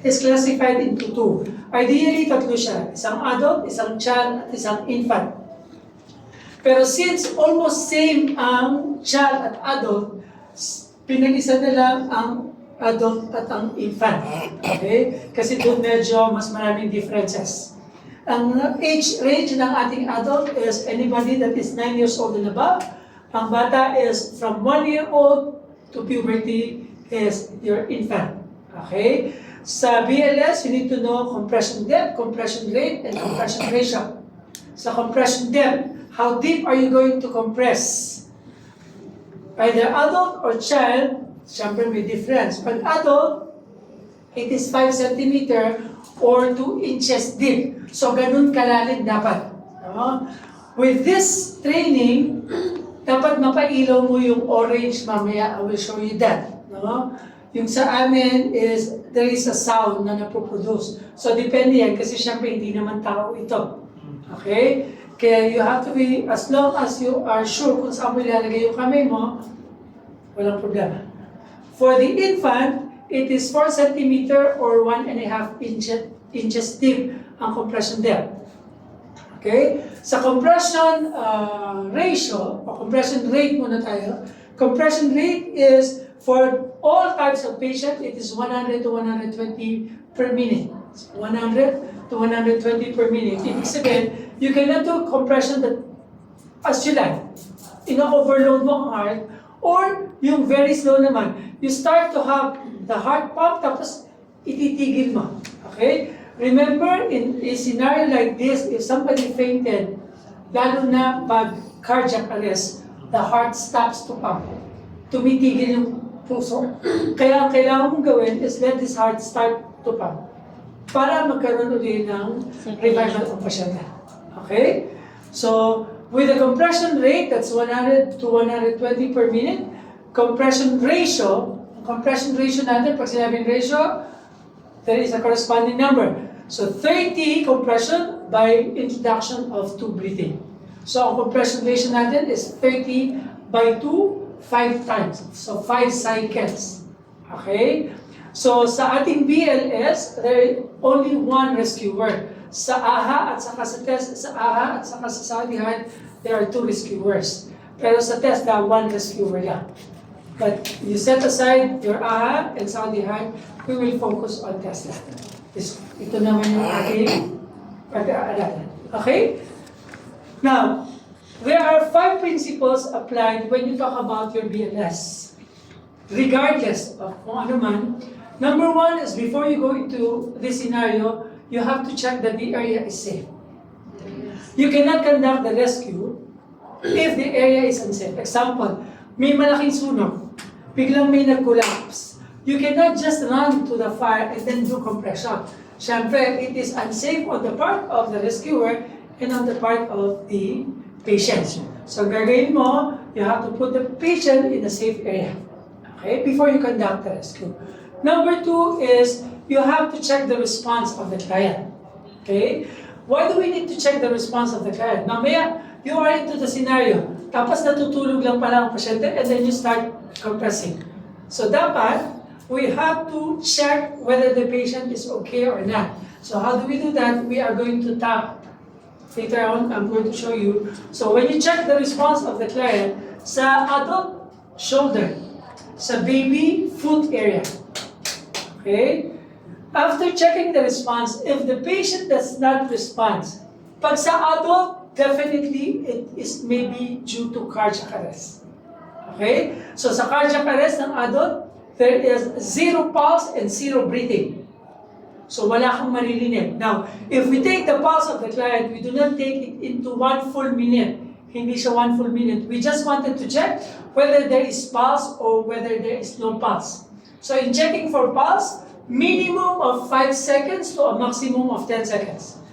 is classified into two. Ideally, tatlo siya. Isang adult, isang child, at isang infant. Pero since almost same ang child at adult, pinag-isa na lang ang adult at ang infant. Okay? Kasi doon medyo mas maraming differences. Ang age range ng ating adult is anybody that is 9 years old and above. Ang bata is from 1 year old to puberty is your infant. Okay? Sa BLS, you need to know compression depth, compression rate, and compression ratio. Sa compression depth, how deep are you going to compress? Either adult or child, siyempre may difference. Pag adult, it is 5 cm or 2 inches deep. So, ganun kalalim dapat. With this training, dapat mapailaw mo yung orange mamaya. I will show you that. Yung sa amin is, there is a sound na napoproduce. So, depende yan kasi siyempre hindi naman tao ito. Okay? Kaya you have to be, as long as you are sure kung saan mo ilalagay yung kamay mo, walang problema. For the infant, it is 4 cm or 1.5 inches deep ang compression depth. Okay? Sa compression ratio, o compression rate muna tayo, compression rate is for all types of patient, it is 100 to 120 per minute. 100 to 120 per minute. Ibig sabihin, you cannot do compression that as you like. Ina-overload mo ang heart, or yung very slow naman. You start to have the heart pump, tapos ititigil mo. Okay? Remember, in a scenario like this, if somebody fainted, lalo na pag cardiac arrest, the heart stops to pump. Tumitigil yung puso. Kaya ang kailangan mong gawin is let this heart start to pump para magkaroon ulit ng revival of pasyente. Okay? So, with the compression rate, that's 100 to 120 per minute. Compression ratio natin, pag sinabing ratio, there is a corresponding number. So, 30 compression by introduction of 2 breathing. So, ang compression ratio natin is 30 by 2, 5 times. So, 5 cycles. Okay? So, sa ating BLS, there is only one rescuer. Sa AHA at saka sa test, sa AHA at saka sa Saudihan, there are 2 rescuers. Pero sa test, there are 1 rescuer lang. But you set aside your AHA and Saudihan, we will focus on test lang. Ito naman yung ating pag-aaralan. Okay? Now, there are 5 principles applied when you talk about your BLS. Regardless of kung ano man, number 1 is before you go into this scenario, you have to check that the area is safe. You cannot conduct the rescue if the area is unsafe. Example, may malaking sunog, biglang may nag-collapse. You cannot just run to the fire and then do compression. Siyempre, it is unsafe on the part of the rescuer and on the part of the patient. So, gagawin mo, you have to put the patient in a safe area. Okay? Before you conduct the rescue. Number 2 is, you have to check the response of the client. Okay? Why do we need to check the response of the client? Mamaya, you are into the scenario, tapos natutulog lang pala ang pasyente, and then you start compressing. So dapat, we have to check whether the patient is okay or not. So how do we do that? We are going to tap. Later on, I'm going to show you. So when you check the response of the client, sa adult, shoulder. Sa baby, foot area. Okay? After checking the response, if the patient does not respond, pag sa adult, definitely it is maybe due to cardiac arrest. Okay? So sa cardiac arrest ng adult, there is 0 pulse and 0 breathing. So wala kang maririnig. Now, if we take the pulse of the client, we do not take it into 1 full minute. Hindi siya 1 full minute. We just wanted to check whether there is pulse or whether there is no pulse. So in checking for pulse, minimum of 5 seconds to a maximum of 10 seconds.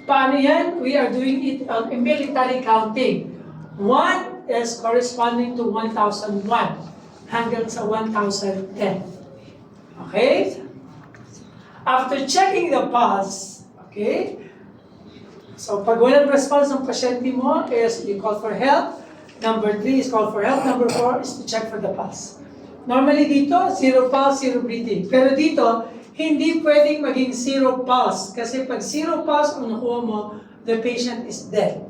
Paano yan? We are doing it on military counting. 1 is corresponding to 1,001 hanggang sa 1,010. Okay? After checking the pulse, okay? So pag walang response ng pasyente mo is you call for help. Number 3 is call for help. Number 4 is to check for the pulse. Normally dito, 0 pulse, 0 breathing. Pero dito, hindi pwedeng maging zero pulse. Kasi pag zero pulse ang nakuha mo, the patient is dead.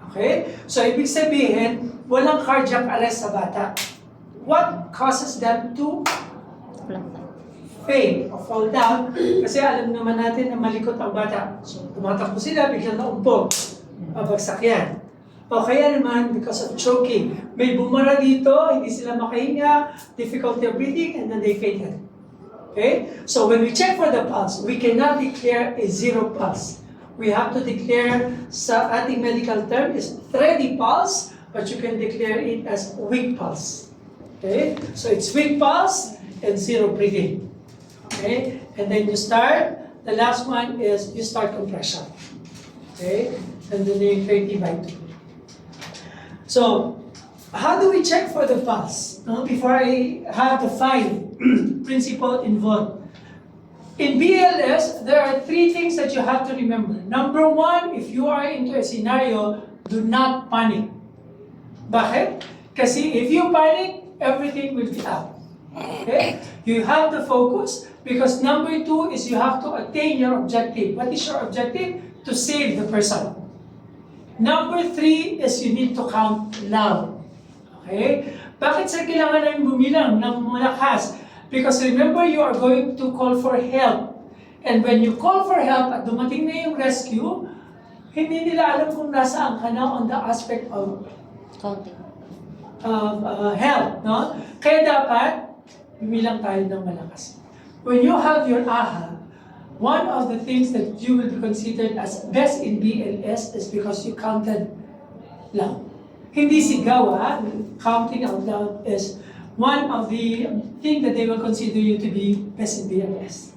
Okay? So, ibig sabihin, walang cardiac arrest sa bata. What causes them to fail or fall down? Kasi alam naman natin na malikot ang bata. So, tumatakbo sila, biglang naumpog. Mabagsak yan. O kaya naman, because of choking, may bumara dito, hindi sila makahinga, difficulty of breathing, and then they fainted. Okay? So when we check for the pulse, we cannot declare a zero pulse. We have to declare, sa ating medical term, is steady pulse, but you can declare it as weak pulse. Okay? So it's weak pulse and zero breathing. Okay? And then you start, the last one is you start compression. Okay? And then you 30 by 2. So, how do we check for the pulse? Before I have the 5 principle involved. In BLS, there are 3 things that you have to remember. Number 1, if you are into a scenario, do not panic. Bakit? Kasi if you panic, everything will be out. Okay? You have to focus because number 2 is you have to attain your objective. What is your objective? To save the person. Number 3 is you need to count loud. Okay? Bakit sa kailangan namin bumilang ng malakas? Because remember, you are going to call for help. And when you call for help at dumating na yung rescue, hindi nila alam kung nasaan ka na on the aspect of Counting. help. No? Kaya dapat, bumilang tayo ng malakas. When you have your AHA, one of the things that you will be considered as best in BLS is because you counted loud. Hindi sigaw, ha? Counting out loud is one of the things that they will consider you to be best in BLS.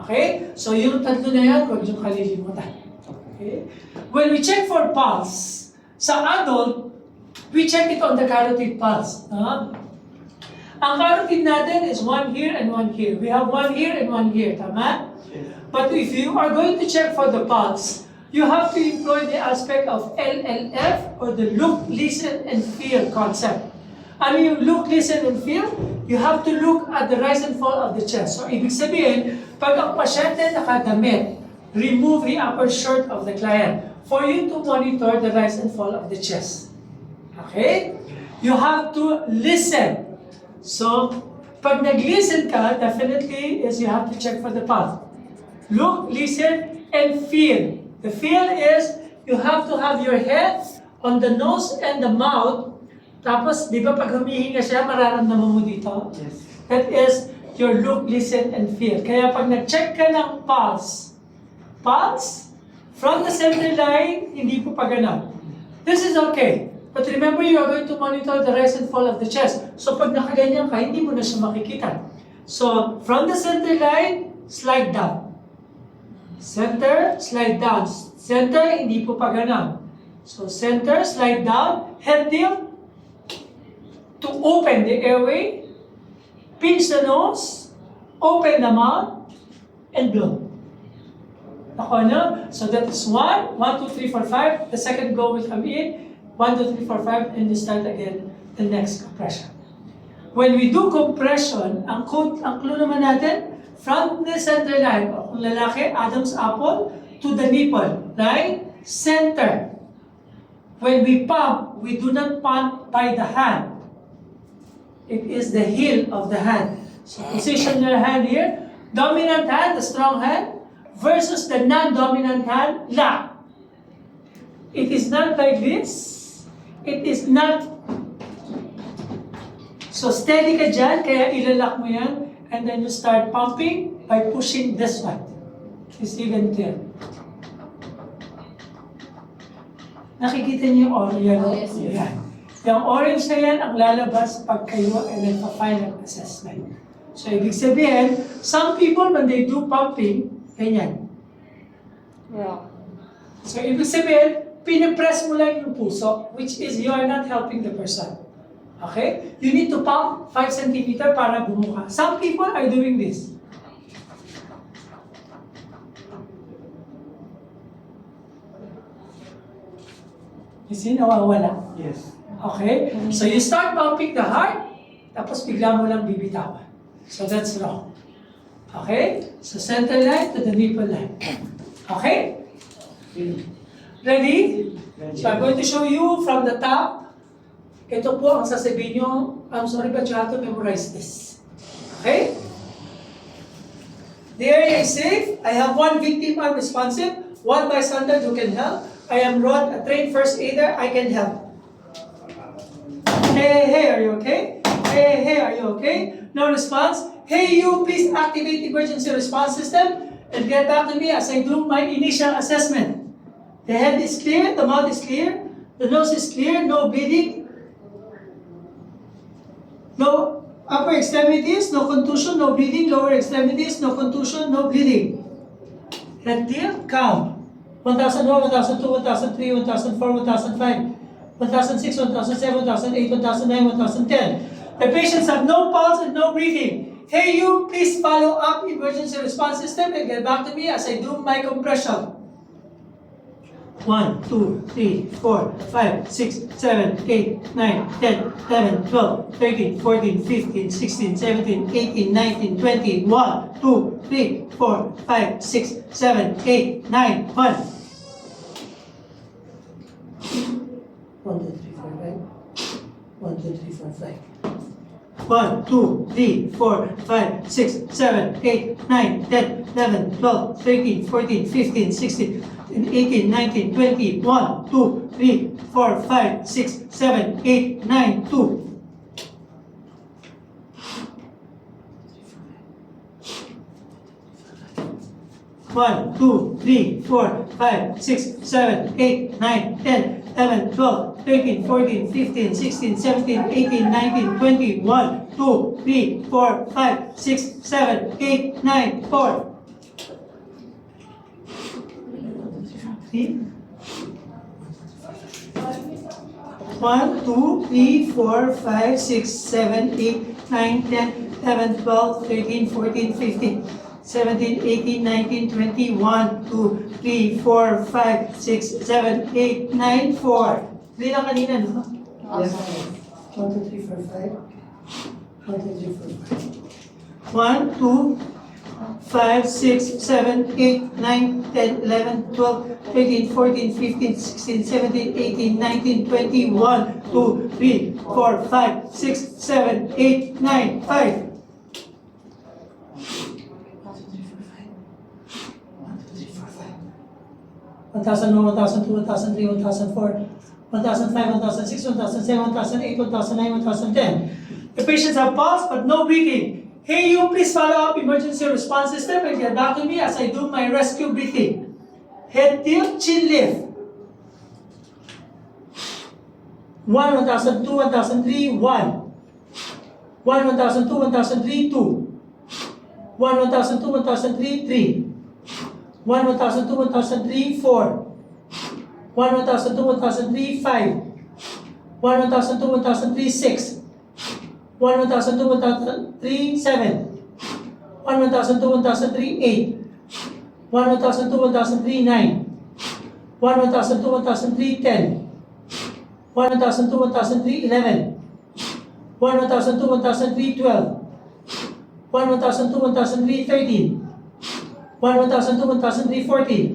Okay? So yung tatlo na yan, huwag niyong kalilimutan. Okay? When we check for pulse, sa adult, we check it on the carotid pulse. Ang carotid natin is one here and one here. We have one here and one here. Tama? But if you are going to check for the pulse, you have to employ the aspect of LLF or the look, listen, and feel concept. Ano yung look, listen, and feel? You have to look at the rise and fall of the chest. So, ibig sabihin, pag ang pasyente nakadamit, remove the upper shirt of the client for you to monitor the rise and fall of the chest. Okay? You have to listen. So, pag nag-listen ka, definitely is you have to check for the pulse. Look, listen, and feel. The feel is you have to have your head on the nose and the mouth. Tapos, di ba pag humihinga siya, mararamdaman mo dito? Yes. That is your look, listen, and feel. Kaya pag nag-check ka ng pulse, from the center line, hindi po pa ganun. This is okay. But remember, you are going to monitor the rise and fall of the chest. So pag nakaganyan ka, hindi mo na siya makikita. So, from the center line, slide down. Center, slide down. Center, hindi po pa ganun. So, center, slide down. Head tilt to open the airway. Pinch the nose. Open the mouth. And blow. Ako na? So, that is 1, 1, 2, 3, 4, 5. The second blow will come in. 1, 2, 3, 4, 5. And you start again the next compression. When we do compression, ang clue naman natin, from the center line, o kung lalaki, Adam's apple, to the nipple, right? Center. When we pump, we do not pump by the hand. It is the heel of the hand. So position your hand here. Dominant hand, the strong hand, versus the non-dominant hand, lock. It is not like this. It is not. So steady ka dyan, kaya ilalak mo yan. And then you start pumping by pushing this one. Is even clear. Nakikita niyo yung orange? Oh, yes, yes. Yan. Yung orange na yan ang lalabas pag kayo ay nagpa-final assessment. So, ibig sabihin, some people when they do pumping, ganyan. Yeah. So, ibig sabihin, pinipress mo lang yung puso, which is you are not helping the person. Okay? You need to pump 5 cm para bumuka. Some people are doing this. You see, nawawala. Yes. Okay? So you start pumping the heart, tapos bigla mo lang bibitawan. So that's wrong. Okay? So center line to the nipple line. Okay? Ready? So I'm going to show you from the top. Ito po ang sasabihin nyo. I'm sorry but you have to memorize this. Okay? The area is safe. I have one victim I'm responsive. One bystander who can help. I am Rod, a trained first aider. I can help. Hey, are you okay? Hey, are you okay? No response. Hey, you, please activate emergency response system and get back to me as I do my initial assessment. The head is clear, the mouth is clear, the nose is clear, no bleeding, no upper extremities, no contusion, no bleeding, lower extremities, no contusion, no bleeding. Head clear, count. 1,001, 1,002, 1,003, 1,004, 1,005, 1,006, 1,007, 1,008, 1,009, 1,010. The patients have no pulse and no breathing. Hey, you, please follow up emergency response system and get back to me as I do my compression. 1, 2, 3, 4, 5, 6, 7, 8, 9, 10, 11, 12, 13, 14, 15, 16, 17, 18, 19, 20, 1, 2, 3, 4, 5, 6, 7, 8, 9, 1. 1, 2, 3, 4, 5. 1, 2, 3, 4, 5. 1, 2, 3, 4, 5, 6, 7, 8, 9, 10, 11, 12, 13, 14, 15, 16, 18, 19, 20, 1, 2, 3, 4, 5, 6, 7, 8, 9, 2. 1, 2, 3, 4, 5, 6, 7, 8, 9, 10, 11, 12, 13, 14, 15, 16, 17, 18, 19, 20, 1, 2, 3, 4, 5, 6, 7, 8, 9, 4. 1, 2, 3, 4, 5, 6, 7, 8, 9, 10, 11, 12, 13, 14, 15, 17, 18, 19, 20, 1, 2, 3, 4, 5, 6, 7, 8, 9, 4. Hindi lang kanina, no? Yes. 1, 2, 3, 4, 5. 1, 2, 3, 4, 5. 1, 2, 5, 6, 7, 8, 9, 10, 11, 12, 13, 14, 15, 16, 17, 18, 19, 20, 1, 2, 3, 4, 5, 6, 7, 8, 9, 5. 1,001, 1,002, 1,003, 1,004, 1,005, 1,006, 1,007, 1,008, 1,009, 1,010. The patients have pulse but no breathing. Hey, you, please follow up emergency response system and get back to me as I do my rescue breathing. Head tilt, chin lift. 1, 1,002, 1,003, 1. 1, 1,002, 1,003, 2. 1, 1,002, 1,003, 3. 1, 1,002, 1,003, 4. 1, 1,002, 1,003, 5. 1, 1,002, 1,003, 6. 1, 1,002, 1,003, 7. 1, 1,002, 1,003, 8. 1, 1,002, 1,003, 9. 1, 1,002, 1,003, 10. 1, 1,002, 1,003, 11. 1, 1,002, 1,003, 12. 1, 1,002, 1,003, 13. 1, 1,002, 1,003, 14.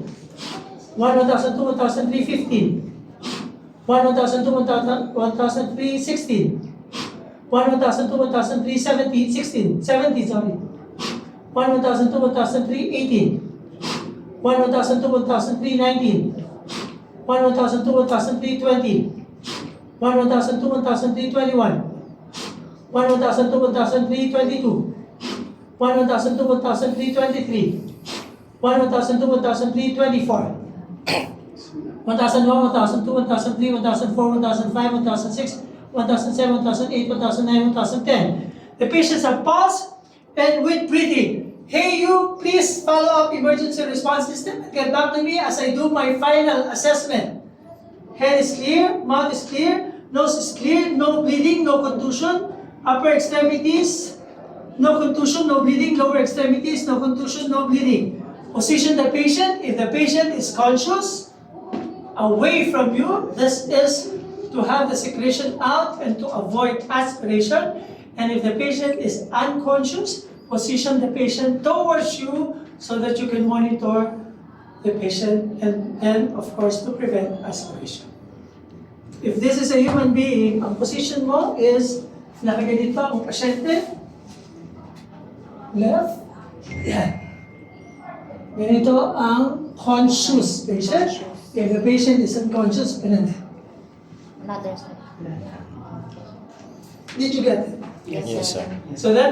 1, 1,002, 1,003, 15. 1, 1,002, 1,003, 16. 1, 1,002, 1,003, 17, 16, 17, sorry. 1, 1,002, 1,003, 18. 1, 1,002, 1,003, 19. 1, 1,002, 1,003, 20. 1, 1,002, 1,003, 21. 1, 1,002, 1,003, 22. 1, 1,002, 1,003, 23. 1, 1,002, 1,003, 24. 1,001, 1,002, 1,003, 1,004, 1,005, 1,006, 1,007, 1,008, 1,009, 1,010. The patients have pulse and with breathing. Hey, you, please follow up emergency response system and get back to me as I do my final assessment. Head is clear, mouth is clear, nose is clear, no bleeding, no contusion, upper extremities, no contusion, no bleeding, lower extremities, no contusion, no bleeding. Position the patient. If the patient is conscious, away from you, this is to have the secretion out and to avoid aspiration. And if the patient is unconscious, position the patient towards you so that you can monitor the patient and then, of course, to prevent aspiration. If this is a human being, ang position mo is nakaganito ang pasyente. Left. Yan. Ganito ang conscious patient. If the patient is unconscious, ganun. Another side. Did you get it? Yes, Yes, sir. sir. So that